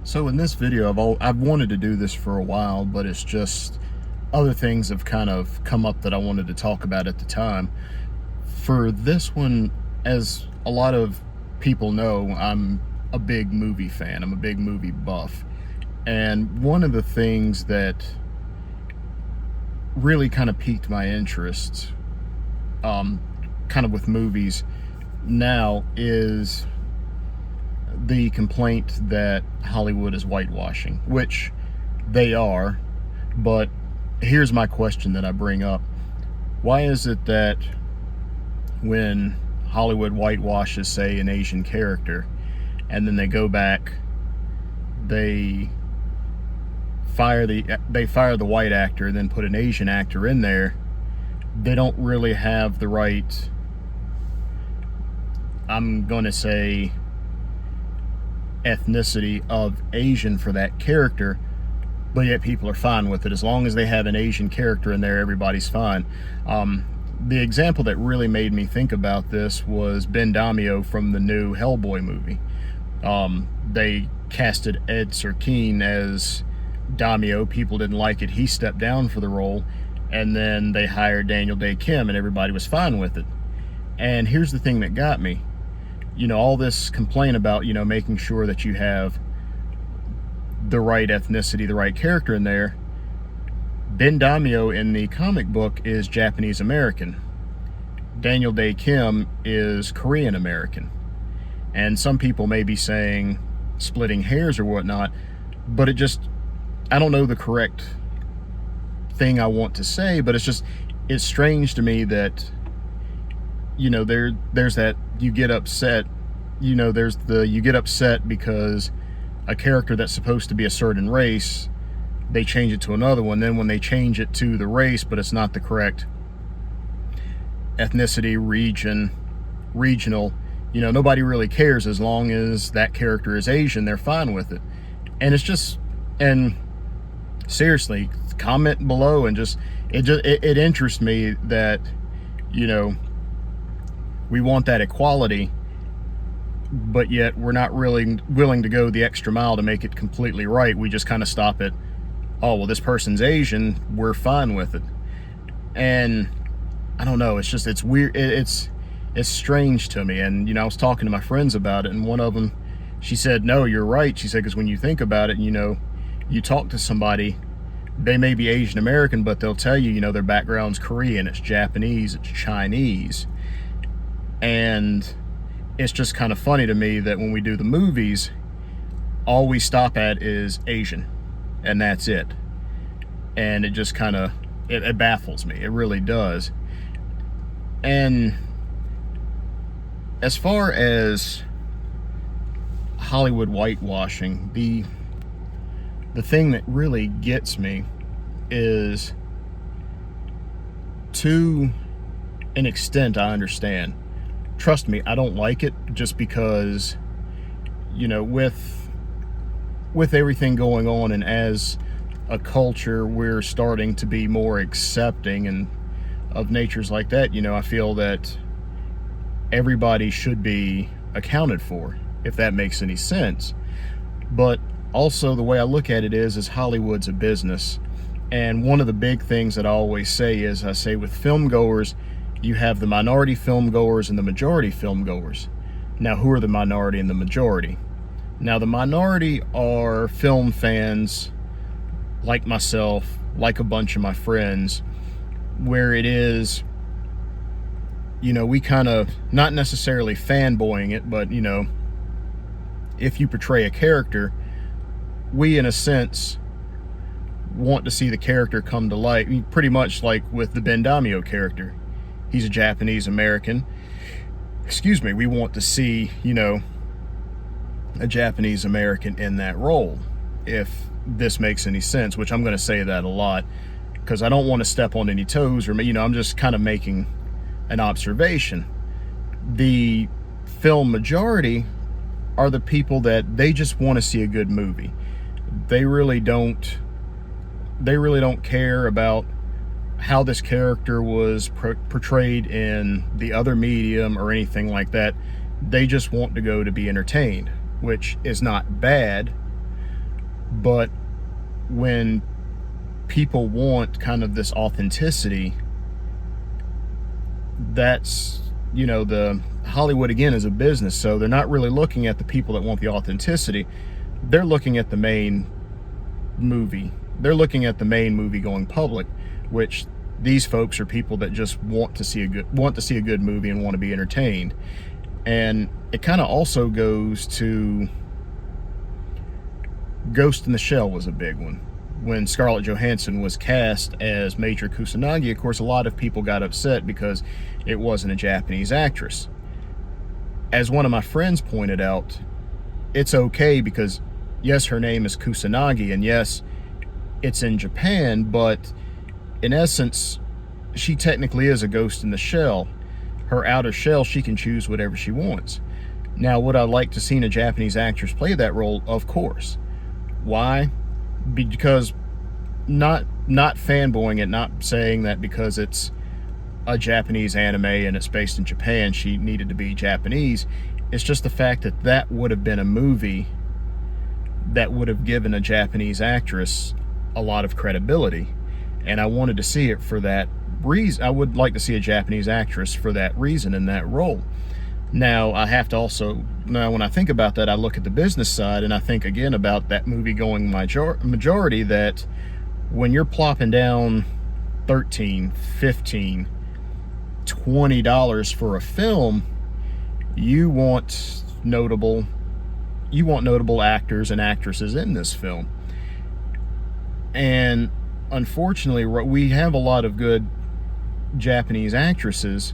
So in this video, I've wanted to do this for a while, but it's just other things have kind of come up that I wanted to talk about at the time. For this one, as a lot of people know, I'm a big movie fan. I'm a big movie buff. And one of the things that really kind of piqued my interest, kind of with movies now, is the complaint that Hollywood is whitewashing, which they are. But here's my question that I bring up. Why is it that when Hollywood whitewashes, say, an Asian character, and then they go back, they fire the white actor and then put an Asian actor in there, they don't really have the right, I'm going to say, ethnicity of Asian for that character, but yet people are fine with it? As long as they have an Asian character in there, everybody's fine. The example that really made me think about this was Ben Daimio from the new Hellboy movie. They casted Ed Serkine as Daimio. People didn't like it. He stepped down for the role, and then they hired Daniel Day Kim, and everybody was fine with it. And here's the thing that got me. All this complaint about, making sure that you have the right ethnicity, the right character in there. Ben Daimio in the comic book is Japanese American. Daniel Day Kim is Korean American. And some people may be saying splitting hairs or whatnot, but I don't know the correct thing I want to say, but it's strange to me that, there's that you get upset, you get upset because a character that's supposed to be a certain race, they change it to another one. Then when they change it to the race, but it's not the correct ethnicity, regional, nobody really cares. As long as that character is Asian, they're fine with it. And seriously, comment below, and it interests me that, we want that equality, but yet we're not really willing to go the extra mile to make it completely right. We just kind of stop at, oh, well, this person's Asian, we're fine with it. And I don't know, it's weird. It's strange to me. And, I was talking to my friends about it, and one of them, she said, no, you're right. She said, because when you think about it, you talk to somebody, they may be Asian American, but they'll tell you, their background's Korean, it's Japanese, it's Chinese. And it's just kind of funny to me that when we do the movies, all we stop at is Asian, and that's it. And it just kind of, it baffles me. It really does. And as far as Hollywood whitewashing, the thing that really gets me is, to an extent, I understand. Trust me, I don't like it, just because, with everything going on, and as a culture, we're starting to be more accepting and of natures like that. I feel that everybody should be accounted for, if that makes any sense. But also, the way I look at it is Hollywood's a business. And one of the big things that I always say is, I say with film goers, you have the minority film goers and the majority film goers. Now, who are the minority and the majority? Now, the minority are film fans like myself, like a bunch of my friends, where it is, we kind of, not necessarily fanboying it, but, if you portray a character, we, in a sense, want to see the character come to light. Pretty much like with the Ben Daimio character. He's a Japanese American. We want to see, a Japanese American in that role, if this makes any sense, which I'm going to say that a lot because I don't want to step on any toes, or, I'm just kind of making an observation. The film majority are the people that they just want to see a good movie. They really don't care about how this character was portrayed in the other medium or anything like that. They just want to go to be entertained, which is not bad, But when people want kind of this authenticity, that's, the Hollywood, again, is a business, so they're not really looking at the people that want the authenticity. They're looking at the main movie. They're looking at the main movie going public, which these folks are people that just want to see a good movie and want to be entertained. And it kind of also goes to Ghost in the Shell was a big one. When Scarlett Johansson was cast as Major Kusanagi, of course, a lot of people got upset because it wasn't a Japanese actress. As one of my friends pointed out, it's okay because, yes, her name is Kusanagi, and yes, it's in Japan, but in essence, she technically is a ghost in the shell. Her outer shell, she can choose whatever she wants. Now, would I like to see a Japanese actress play that role? Of course. Why? Because not fanboying it, not saying that because it's a Japanese anime and it's based in Japan, she needed to be Japanese. It's just the fact that that would have been a movie that would have given a Japanese actress a lot of credibility. And I wanted to see it for that reason. I would like to see a Japanese actress for that reason in that role. Now, I have to also, now when I think about that, I look at the business side and I think again about that movie going majority, that when you're plopping down $13, $15, $20 for a film, you want notable actors and actresses in this film. And unfortunately, we have a lot of good Japanese actresses,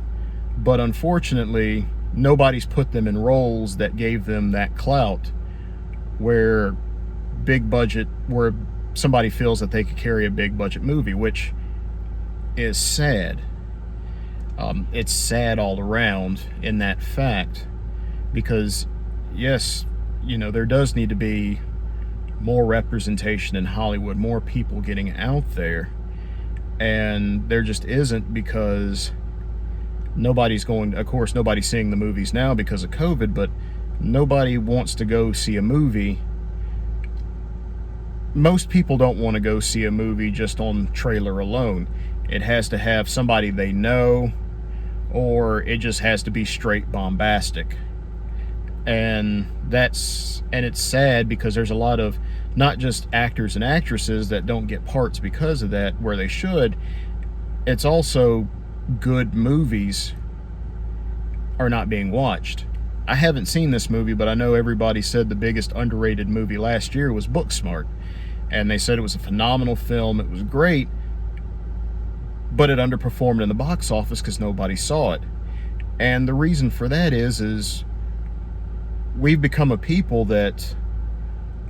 but unfortunately, nobody's put them in roles that gave them that clout where somebody feels that they could carry a big budget movie, which is sad. It's sad all around in that fact, because yes, there does need to be more representation in Hollywood, more people getting out there, and there just isn't, because nobody's seeing the movies now because of COVID, but nobody wants to go see a movie. Most people don't want to go see a movie just on trailer alone. It has to have somebody they know, or it just has to be straight bombastic. And it's sad because there's a lot of not just actors and actresses that don't get parts because of that where they should. It's also good movies are not being watched. I haven't seen this movie, but I know everybody said the biggest underrated movie last year was Booksmart. And they said it was a phenomenal film. It was great, but it underperformed in the box office because nobody saw it. And the reason for that is we've become a people that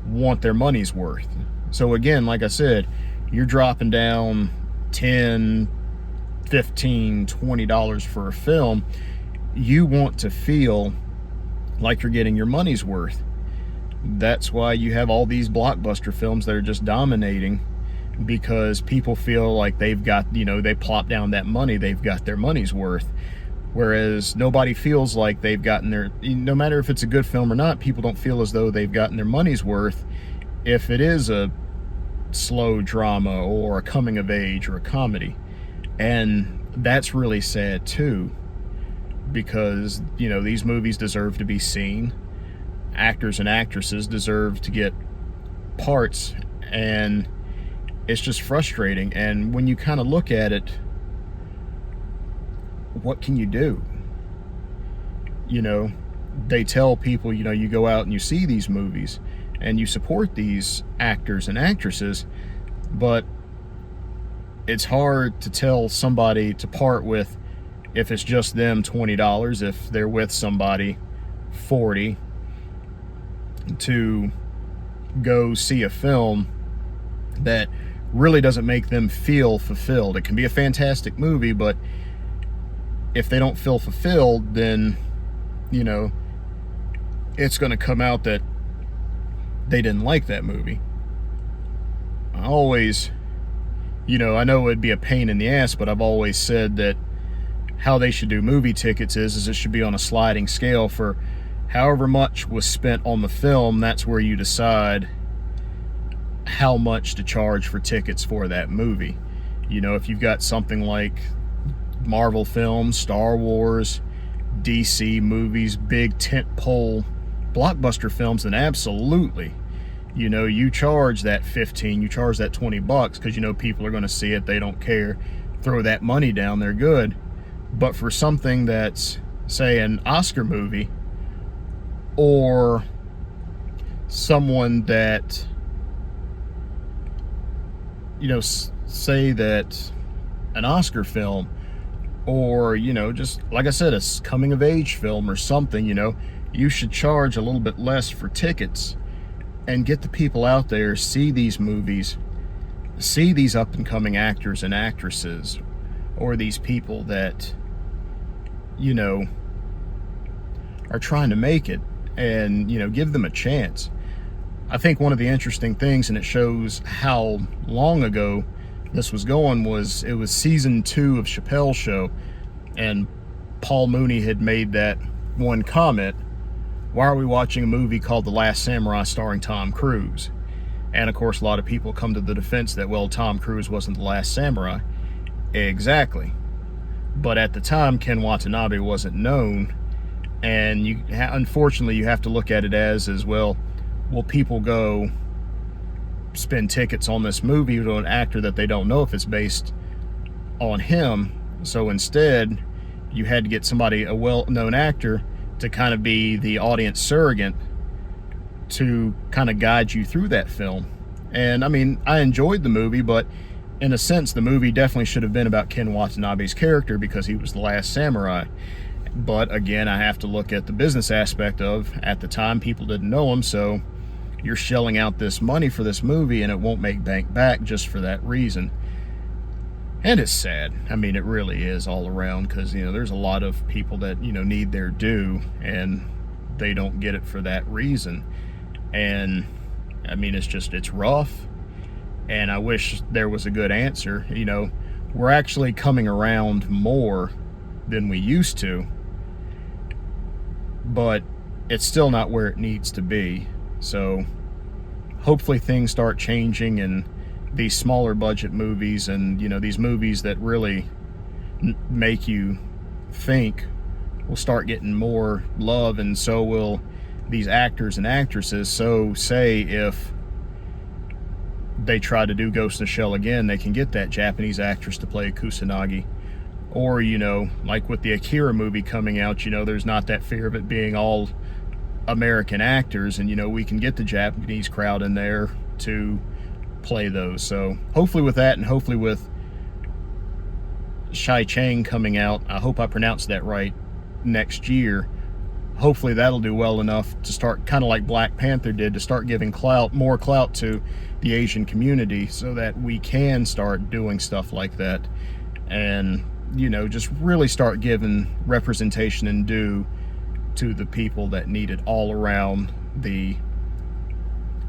want their money's worth. So again, like I said, you're dropping down $10, $15, $20 for a film. You want to feel like you're getting your money's worth. That's why you have all these blockbuster films that are just dominating, because people feel like they've got, they plop down that money, they've got their money's worth. Whereas nobody feels like they've gotten no matter if it's a good film or not, people don't feel as though they've gotten their money's worth if it is a slow drama or a coming of age or a comedy. And that's really sad too, because, these movies deserve to be seen. Actors and actresses deserve to get parts, and it's just frustrating. And when you kind of look at it, what can you do? They tell people, you go out and you see these movies and you support these actors and actresses, but it's hard to tell somebody to part with, if it's just them, $20, if they're with somebody, $40, to go see a film that really doesn't make them feel fulfilled. It can be a fantastic movie, but if they don't feel fulfilled, then, it's going to come out that they didn't like that movie. I always, I know it'd be a pain in the ass, but I've always said that how they should do movie tickets is it should be on a sliding scale. For however much was spent on the film, that's where you decide how much to charge for tickets for that movie. You know, if you've got something like Marvel films, Star Wars, DC movies, big tentpole blockbuster films, then absolutely, you know, you charge that 15, you charge that $20 because you know people are going to see it, they don't care, throw that money down, they're good. But for something that's, say, an Oscar movie, or someone that, you know, say that an Oscar film, or, you know, just like I said, a coming of age film or something, you know, you should charge a little bit less for tickets and get the people out there, see these movies, see these up and coming actors and actresses, or these people that, you know, are trying to make it, and, you know, give them a chance. I think one of the interesting things, and it shows how long ago this was going, was it was season 2 of Chappelle's Show, and Paul Mooney had made that one comment, why are we watching a movie called The Last Samurai starring Tom Cruise? And of course a lot of people come to the defense that, well, Tom Cruise wasn't the last samurai. Exactly. But at the time, Ken Watanabe wasn't known, and you unfortunately you have to look at it as well, will people go spend tickets on this movie to an actor that they don't know if it's based on him? So instead, you had to get somebody, a well-known actor, to kind of be the audience surrogate to kind of guide you through that film. And I mean, I enjoyed the movie, but in a sense, the movie definitely should have been about Ken Watanabe's character because he was the last samurai. But again, I have to look at the business aspect of, at the time, people didn't know him, so you're shelling out this money for this movie and it won't make bank back just for that reason. And it's sad. I mean, it really is all around, because, you know, there's a lot of people that, you know, need their due and they don't get it for that reason. And I mean, it's rough, and I wish there was a good answer. You know, we're actually coming around more than we used to, but it's still not where it needs to be. So hopefully things start changing, and these smaller budget movies, and, you know, these movies that really make you think, will start getting more love, and so will these actors and actresses. So say if they try to do Ghost in the Shell again, they can get that Japanese actress to play Kusanagi. Or, you know, like with the Akira movie coming out, you know, there's not that fear of it being all American actors, and, you know, we can get the Japanese crowd in there to play those. So hopefully with that, and hopefully with Shai Chang coming out, I hope I pronounced that right, next year, hopefully that'll do well enough to start, kind of like Black Panther did, to start giving more clout to the Asian community, so that we can start doing stuff like that, and, you know, just really start giving representation and due to the people that need it all around the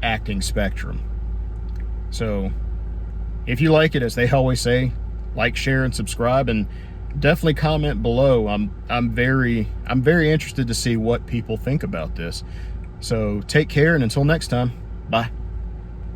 acting spectrum. So if you like it, as they always say, like, share, and subscribe, and definitely comment below. I'm very interested to see what people think about this. So take care, and until next time, bye.